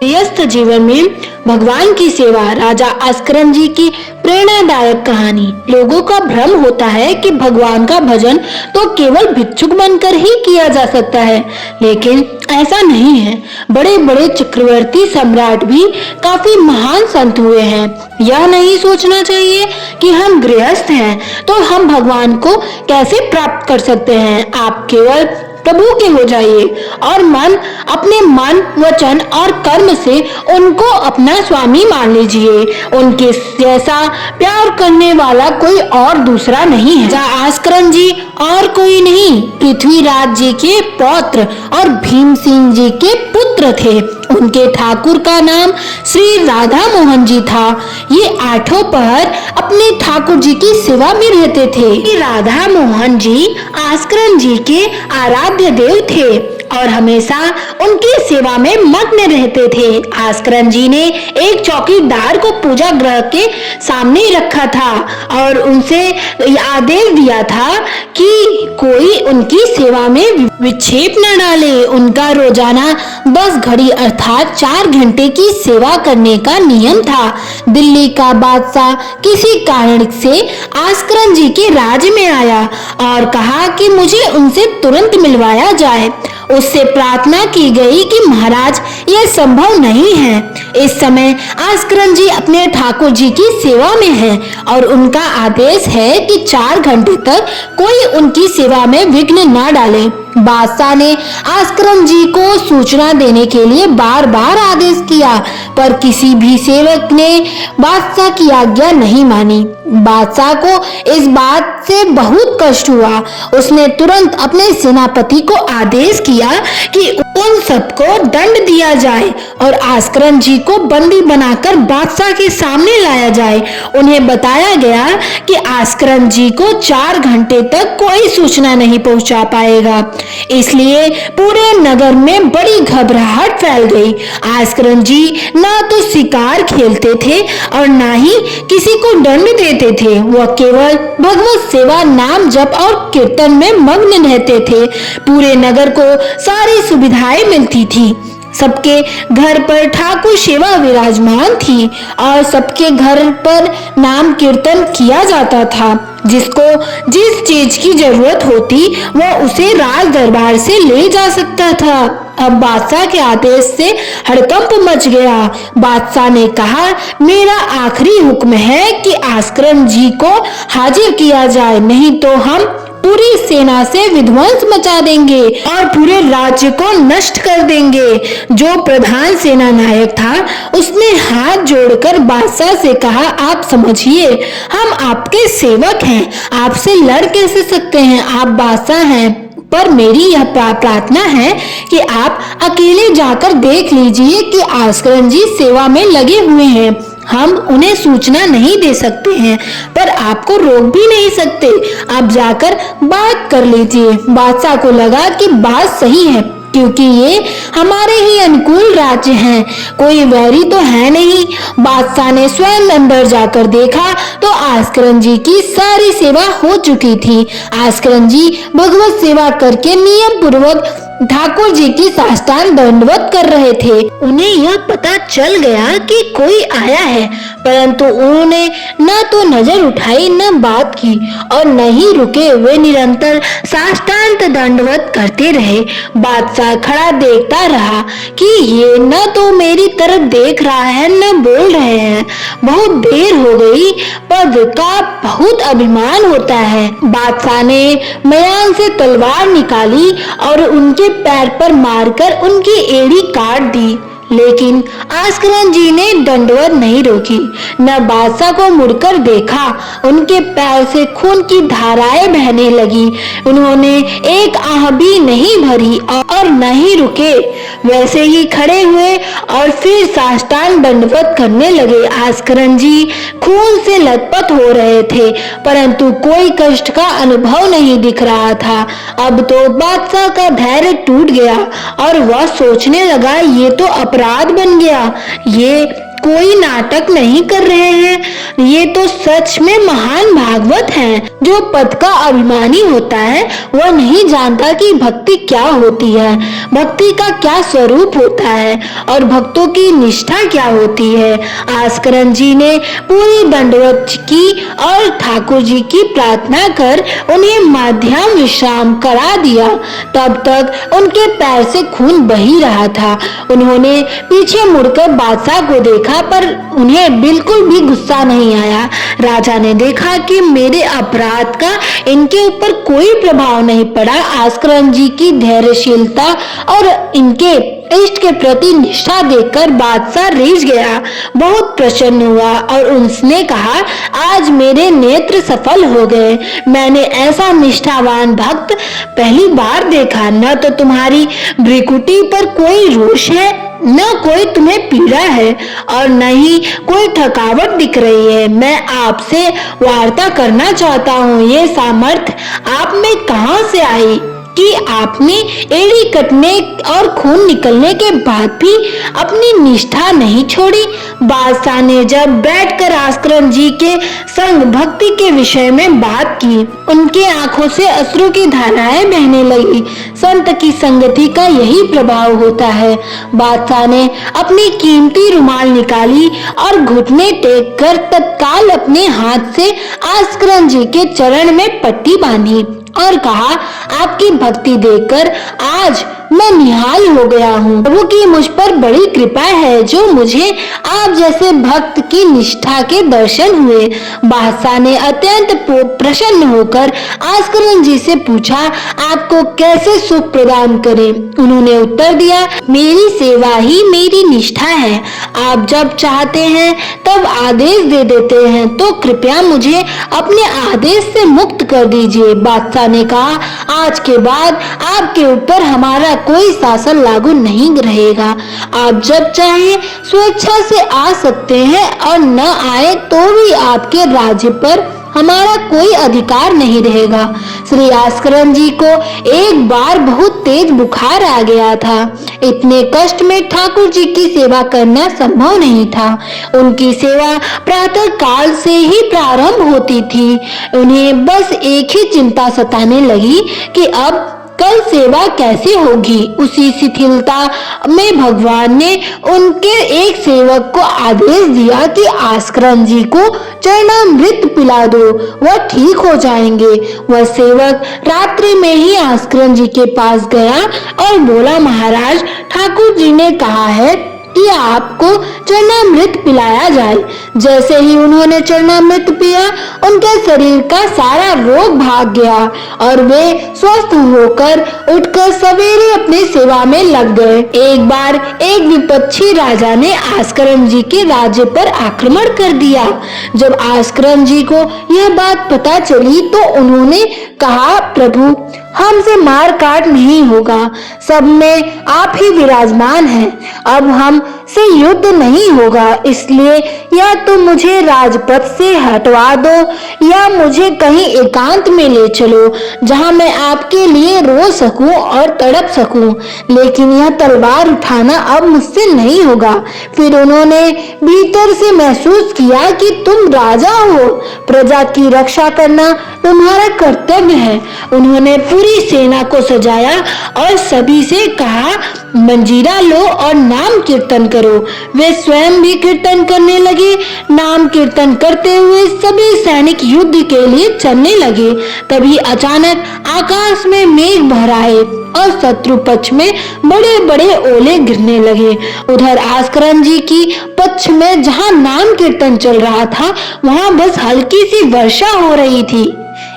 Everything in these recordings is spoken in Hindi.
व्यस्त जीवन में भगवान की सेवा। राजा आस्करन जी की प्रेरणादायक कहानी। लोगों का भ्रम होता है कि भगवान का भजन तो केवल भिक्षुक बनकर ही किया जा सकता है, लेकिन ऐसा नहीं है। बड़े बड़े चक्रवर्ती सम्राट भी काफी महान संत हुए हैं। यह नहीं सोचना चाहिए कि हम गृहस्थ हैं तो हम भगवान को कैसे प्राप्त कर सकते हैं। आप केवल प्रभु के हो जाइए और अपने मन, वचन और कर्म से उनको अपना स्वामी मान लीजिए। उनके जैसा प्यार करने वाला कोई और दूसरा नहीं है। राजा आस्करन जी और कोई नहीं, पृथ्वीराज जी के पौत्र और भीम सिंह जी के पुत्र थे। उनके ठाकुर का नाम श्री राधा मोहन जी था। ये आठों पहर अपने ठाकुर जी की सेवा में रहते थे। राधा मोहन जी आस्करन जी के आराध्य देव थे और हमेशा उनकी सेवा में मग्न रहते थे। आस्करन जी ने एक चौकीदार को पूजा गृह के सामने रखा था और उनसे आदेश दिया था कि कोई उनकी सेवा में विक्षेप न डाले। उनका रोजाना 10 घड़ी अर्थात 4 घंटे की सेवा करने का नियम था। दिल्ली का बादशाह किसी कारण से आस्करन जी के राज्य में आया और कहा कि मुझे उनसे तुरंत मिलवाया जाए। उससे प्रार्थना की गई कि महाराज, यह संभव नहीं है। इस समय आस्करन जी अपने ठाकुर जी की सेवा में हैं और उनका आदेश है कि 4 घंटे तक कोई उनकी सेवा में विघ्न न डाले। बादशाह ने आस्करन जी को सूचना देने के लिए बार बार आदेश किया, पर किसी भी सेवक ने बादशाह की आज्ञा नहीं मानी। बादशाह को इस बात से बहुत कष्ट हुआ। उसने तुरंत अपने सेनापति को आदेश किया कि उन सबको दंड दिया जाए और आस्करन जी को बंदी बनाकर बादशाह के सामने लाया जाए। उन्हें बताया गया कि आस्करन जी को 4 घंटे तक कोई सूचना नहीं पहुंचा पाएगा। इसलिए पूरे नगर में बड़ी घबराहट फैल गई। आस्करन जी ना तो शिकार खेलते थे और ना ही किसी को दंड देते थे। वह केवल भगवत सेवा, नाम जप और कीर्तन में मग्न रहते थे। पूरे नगर को सारी सुविधाएं मिलती थी। सबके घर पर ठाकुर सेवा विराजमान थी और सबके घर पर नाम कीर्तन किया जाता था। जिसको जिस चीज की जरूरत होती वह उसे राज दरबार से ले जा सकता था। अब बादशाह के आदेश से हड़कंप मच गया। बादशाह ने कहा, मेरा आखिरी हुक्म है कि आस्करन जी को हाजिर किया जाए, नहीं तो हम पूरी सेना से विध्वंस मचा देंगे और पूरे राज्य को नष्ट कर देंगे। जो प्रधान सेना नायक था उसने हाथ जोड़कर बादशाह से कहा, आप समझिए, हम आपके सेवक हैं, आपसे लड़ कैसे सकते हैं? आप बादशाह हैं, पर मेरी यह प्रार्थना है कि आप अकेले जाकर देख लीजिए कि आस्करन जी सेवा में लगे हुए हैं। हम उन्हें सूचना नहीं दे सकते हैं, पर आपको रोक भी नहीं सकते। आप जाकर बात कर लीजिए। बादशाह को लगा कि बात सही है, क्योंकि ये हमारे ही अनुकूल राज्य हैं, कोई वैरी तो है नहीं। बादशाह ने स्वयं अंदर जाकर देखा तो आस्करन जी की सारी सेवा हो चुकी थी। आस्करन जी भगवत सेवा करके नियम पूर्वक ठाकुर जी की साष्टांग दंडवत कर रहे थे। उन्हें यह पता चल गया कि कोई आया है, परंतु उन्होंने न तो नजर उठाई, न बात की और न ही रुके। वे निरंतर साष्टांग दंडवत करते रहे। बादशाह खड़ा देखता रहा कि ये न तो मेरी तरफ देख रहा है, न बोल रहे हैं। बहुत देर हो गई। पद का बहुत अभिमान होता है। बादशाह ने मयान से तलवार निकाली और उनके पैर पर मारकर उनकी एड़ी काट दी, लेकिन आस्करन जी ने दंडवत नहीं रोकी, न बादशाह को मुड़कर देखा। उनके पैर से खून की धाराएं बहने लगी। उन्होंने एक आह भी नहीं भरी और न ही रुके, वैसे ही खड़े हुए और फिर साष्टांग दंडवत करने लगे। आस्करन जी खून से लथपथ हो रहे थे, परंतु कोई कष्ट का अनुभव नहीं दिख रहा था। अब तो बादशाह का धैर्य टूट गया और वह सोचने लगा, ये तो अपराध बन गया। ये कोई नाटक नहीं कर रहे हैं। ये तो सच में महान भागवत हैं। जो पद का अभिमानी होता है वह नहीं जानता कि भक्ति क्या होती है, भक्ति का क्या स्वरूप होता है और भक्तों की निष्ठा क्या होती है। आस्करन जी ने पूरी दंडवत की और ठाकुर जी की प्रार्थना कर उन्हें मध्यम विश्राम करा दिया। तब तक उनके पैर से खून बही रहा था। उन्होंने पीछे मुड़कर बादशाह को देखा पर उन्हें बिल्कुल भी गुस्सा नहीं आया। राजा ने देखा कि मेरे अपराध का इनके ऊपर कोई प्रभाव नहीं पड़ा। आस्करन जी की धैर्यशीलता और इनके इष्ट के प्रति निष्ठा देखकर बादशाह रिझ गया, बहुत प्रसन्न हुआ और उसने कहा, आज मेरे नेत्र सफल हो गए। मैंने ऐसा निष्ठावान भक्त पहली बार देखा। न तो तुम्हारी भ्रिकुटी पर कोई रोष है, न कोई तुम्हें पीड़ा है और न ही कोई थकावट दिख रही है। मैं आपसे वार्ता करना चाहता हूँ। ये सामर्थ्य आप में कहाँ से आई कि आपने एड़ी कटने और खून निकलने के बाद भी अपनी निष्ठा नहीं छोड़ी। बादशाह ने जब बैठकर आस्करन जी के संग भक्ति के विषय में बात की, उनके आंखों से अश्रु की धाराएं बहने लगी। संत की संगति का यही प्रभाव होता है। बादशाह ने अपनी कीमती रुमाल निकाली और घुटने टेक कर तत्काल अपने हाथ से आस्करन जी के चरण में पट्टी बांधी और कहा, आपकी भक्ति देखकर आज मैं निहाल हो गया हूँ। प्रभु की मुझ पर बड़ी कृपा है जो मुझे आप जैसे भक्त की निष्ठा के दर्शन हुए। बादशाह ने अत्यंत प्रसन्न होकर आस्करन जी से पूछा, आपको कैसे सुख प्रदान करें। उन्होंने उत्तर दिया, मेरी सेवा ही मेरी निष्ठा है। आप जब चाहते हैं तब आदेश दे देते हैं, तो कृपया मुझे अपने आदेश से मुक्त कर दीजिए। बादशाह ने कहा, आज के बाद आपके ऊपर हमारा कोई शासन लागू नहीं रहेगा। आप जब चाहें स्वेच्छा से आ सकते हैं और न आए तो भी आपके राज्य पर हमारा कोई अधिकार नहीं रहेगा। श्री आस्करन जी को एक बार बहुत तेज बुखार आ गया था। इतने कष्ट में ठाकुर जी की सेवा करना संभव नहीं था। उनकी सेवा प्रातः काल से ही प्रारंभ होती थी। उन्हें बस एक ही चिंता सताने लगी कि अब कल सेवा कैसे होगी। उसी शिथिलता में भगवान ने उनके एक सेवक को आदेश दिया कि आस्करन जी को चरणामृत पिला दो, वह ठीक हो जाएंगे। वह सेवक रात्रि में ही आस्करन जी के पास गया और बोला, महाराज, ठाकुर जी ने कहा है कि आपको चरणामृत पिलाया जाए। जैसे ही उन्होंने चरणामृत पिया, उनके शरीर का सारा रोग भाग गया और वे स्वस्थ होकर उठकर सवेरे अपनी सेवा में लग गए। एक बार एक विपक्षी राजा ने आस्करन जी के राज्य पर आक्रमण कर दिया। जब आस्करन जी को यह बात पता चली तो उन्होंने कहा, प्रभु, हमसे मार काट नहीं होगा, सब में आप ही विराजमान हैं। अब हम से युद्ध नहीं होगा, इसलिए या तो मुझे राजपथ से हटवा दो या मुझे कहीं एकांत में ले चलो जहां मैं आपके लिए रो सकूं और तड़प सकूं, लेकिन यह तलवार उठाना अब मुझसे नहीं होगा। फिर उन्होंने भीतर से महसूस किया कि तुम राजा हो, प्रजा की रक्षा करना तुम्हारा कर्तव्य है। उन्होंने पूरी सेना को सजाया और सभी से कहा, मंजीरा लो और नाम कीर्तन करो। वे स्वयं भी कीर्तन करने लगे। नाम कीर्तन करते हुए सभी सैनिक युद्ध के लिए चलने लगे। तभी अचानक आकाश में मेघ भराए और शत्रु पक्ष में बड़े बड़े ओले गिरने लगे। उधर आस्करन जी की पक्ष में जहां नाम कीर्तन चल रहा था, वहां बस हल्की सी वर्षा हो रही थी।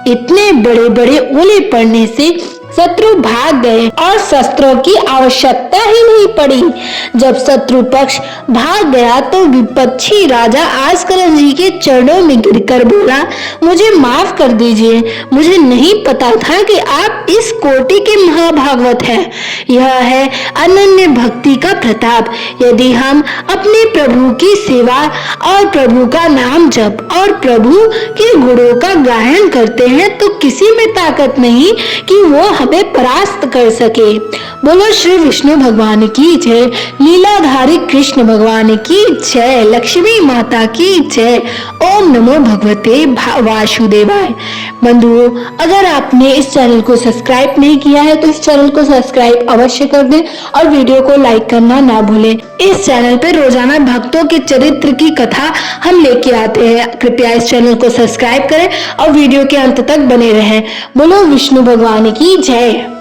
इतने बड़े बड़े ओले पड़ने से शत्रु भाग गए और शस्त्रों की आवश्यकता ही नहीं पड़ी। जब शत्रु पक्ष भाग गया तो विपक्षी राजा आस्करन जी के चरणों में गिरकर बोला, मुझे माफ कर दीजिए, मुझे नहीं पता था कि आप इस कोटि के महाभागवत हैं। यह है अनन्य भक्ति का प्रताप। यदि हम अपने प्रभु की सेवा और प्रभु का नाम जप और प्रभु के गुणों का गायन करते हैं तो किसी में ताकत नहीं कि वो हमें परास्त कर सके। बोलो श्री विष्णु भगवान की जय, लीलाधारी कृष्ण भगवान की जय, लक्ष्मी माता की जय। ओम नमो भगवते वासुदेवाय। बंधुओं, अगर आपने इस चैनल को सब्सक्राइब नहीं किया है तो इस चैनल को सब्सक्राइब अवश्य कर दें और वीडियो को लाइक करना ना भूलें। इस चैनल पर रोजाना भक्तों के चरित्र की कथा हम लेके आते हैं। कृपया इस चैनल को सब्सक्राइब करें और वीडियो के अंत तक बने रहें। बोलो विष्णु भगवान की जय।